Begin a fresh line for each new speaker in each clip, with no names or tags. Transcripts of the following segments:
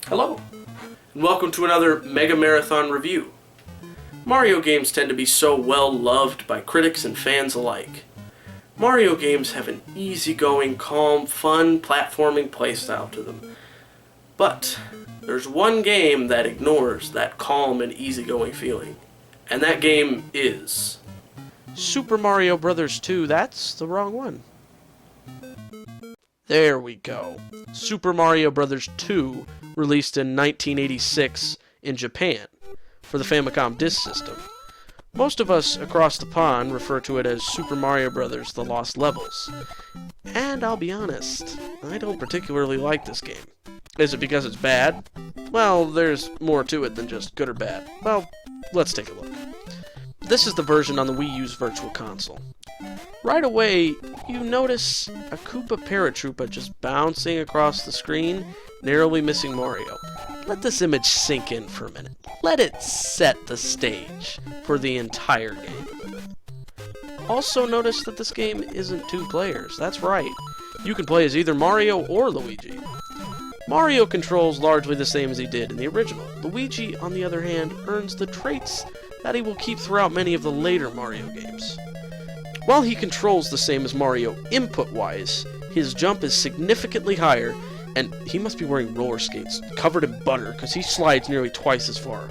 Hello, and welcome to another Mega Marathon review. Mario games tend to be so well loved by critics and fans alike. Mario games have an easygoing, calm, fun, platforming playstyle to them. But there's one game that ignores that calm and easygoing feeling, and that game is
Super Mario Bros. 2. That's the wrong one. There we go. Super Mario Bros. 2, released in 1986 in Japan for the Famicom Disk System. Most of us across the pond refer to it as Super Mario Bros. The Lost Levels. And I'll be honest, I don't particularly like this game. Is it because it's bad? Well, there's more to it than just good or bad. Well, let's take a look. This is the version on the Wii U's Virtual Console. Right away, you notice a Koopa Paratroopa just bouncing across the screen, narrowly missing Mario. Let this image sink in for a minute. Let it set the stage for the entire game. Also notice that this game isn't 2 players. That's right. You can play as either Mario or Luigi. Mario controls largely the same as he did in the original. Luigi, on the other hand, earns the traits that he will keep throughout many of the later Mario games. While he controls the same as Mario input-wise, his jump is significantly higher, and he must be wearing roller skates covered in butter because he slides nearly twice as far.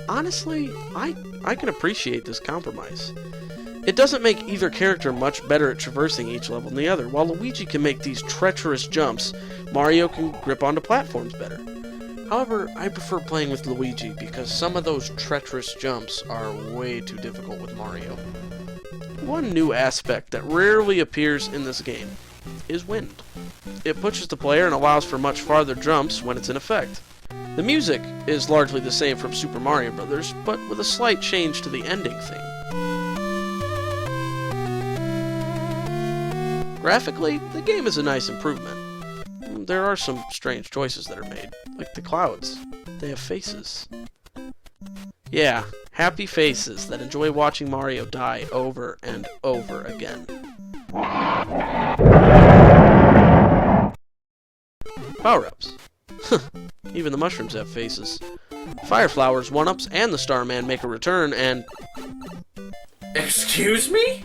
Honestly, I can appreciate this compromise. It doesn't make either character much better at traversing each level than the other. While Luigi can make these treacherous jumps, Mario can grip onto platforms better. However, I prefer playing with Luigi because some of those treacherous jumps are way too difficult with Mario. One new aspect that rarely appears in this game is wind. It pushes the player and allows for much farther jumps when it's in effect. The music is largely the same from Super Mario Bros., but with a slight change to the ending theme. Graphically, the game is a nice improvement. There are some strange choices that are made, like the clouds. They have faces. Yeah, happy faces that enjoy watching Mario die over and over again. Power-ups. Even the mushrooms have faces. Fire Flowers, 1-ups, and the Starman make a return, and...
Excuse me?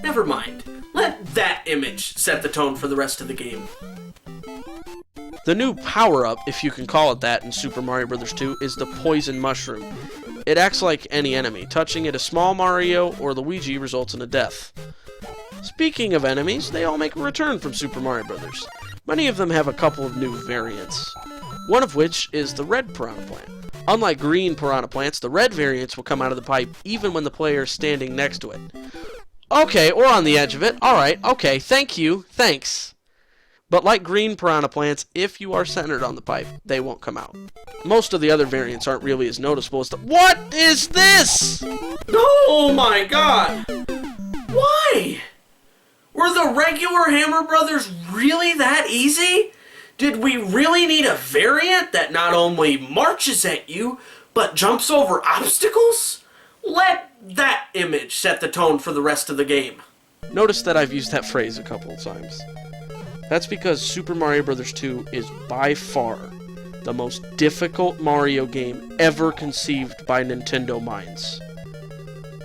Never mind. Let that image set the tone for the rest of the game.
The new power-up, if you can call it that, in Super Mario Bros. 2 is the Poison Mushroom. It acts like any enemy. Touching it a small Mario or Luigi results in a death. Speaking of enemies, they all make a return from Super Mario Bros. Many of them have a couple of new variants. One of which is the red Piranha Plant. Unlike green Piranha Plants, the red variants will come out of the pipe even when the player is standing next to it. Okay, or on the edge of it. Alright, okay, thank you, thanks. But like green Piranha Plants, if you are centered on the pipe, they won't come out. Most of the other variants aren't really as noticeable as the— What is this?!
Oh my god! Why? Were the regular Hammer Brothers really that easy? Did we really need a variant that not only marches at you, but jumps over obstacles? Let that image set the tone for the rest of the game.
Notice that I've used that phrase a couple of times. That's because Super Mario Bros. 2 is by far the most difficult Mario game ever conceived by Nintendo minds.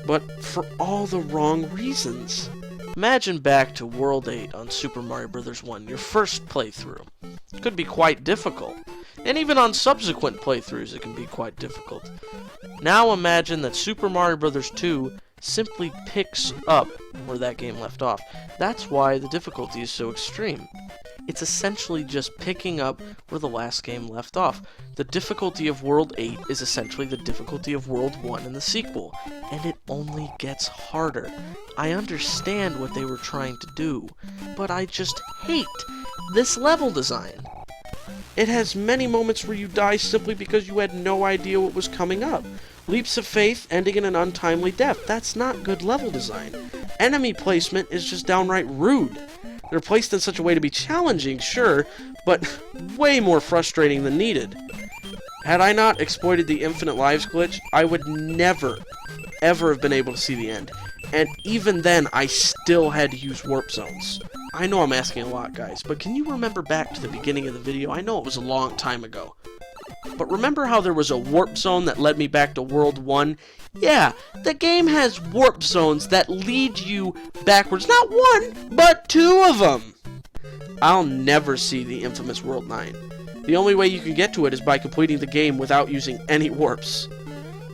But for all the wrong reasons. Imagine back to World 8 on Super Mario Bros. 1, your first playthrough. It could be quite difficult, and even on subsequent playthroughs it can be quite difficult. Now imagine that Super Mario Bros. 2 simply picks up where that game left off. That's why the difficulty is so extreme. It's essentially just picking up where the last game left off. The difficulty of World 8 is essentially the difficulty of World 1 and the sequel, and it only gets harder. I understand what they were trying to do, but I just hate this level design. It has many moments where you die simply because you had no idea what was coming up. Leaps of faith ending in an untimely death. That's not good level design. Enemy placement is just downright rude. They're placed in such a way to be challenging, sure, but way more frustrating than needed. Had I not exploited the infinite lives glitch, I would never, ever have been able to see the end. And even then, I still had to use warp zones. I know I'm asking a lot, guys, but can you remember back to the beginning of the video? I know it was a long time ago. But remember how there was a warp zone that led me back to World 1? Yeah, the game has warp zones that lead you backwards. Not one, but two of them! I'll never see the infamous World 9. The only way you can get to it is by completing the game without using any warps.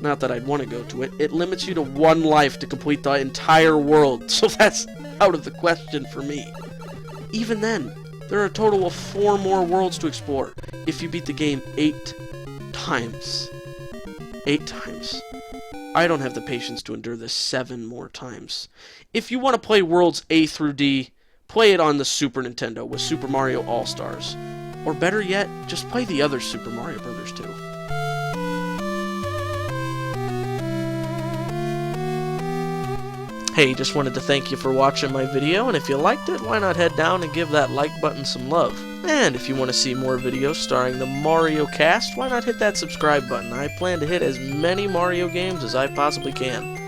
Not that I'd want to go to it. It limits you to one life to complete the entire world, so that's out of the question for me. Even then, there are a total of 4 more worlds to explore if you beat the game 8 times. 8 times. I don't have the patience to endure this 7 more times. If you want to play Worlds A through D, play it on the Super Nintendo with Super Mario All-Stars. Or better yet, just play the other Super Mario Bros. 2. Hey, just wanted to thank you for watching my video, and if you liked it, why not head down and give that like button some love. And if you want to see more videos starring the Mario Cast, why not hit that subscribe button? I plan to hit as many Mario games as I possibly can.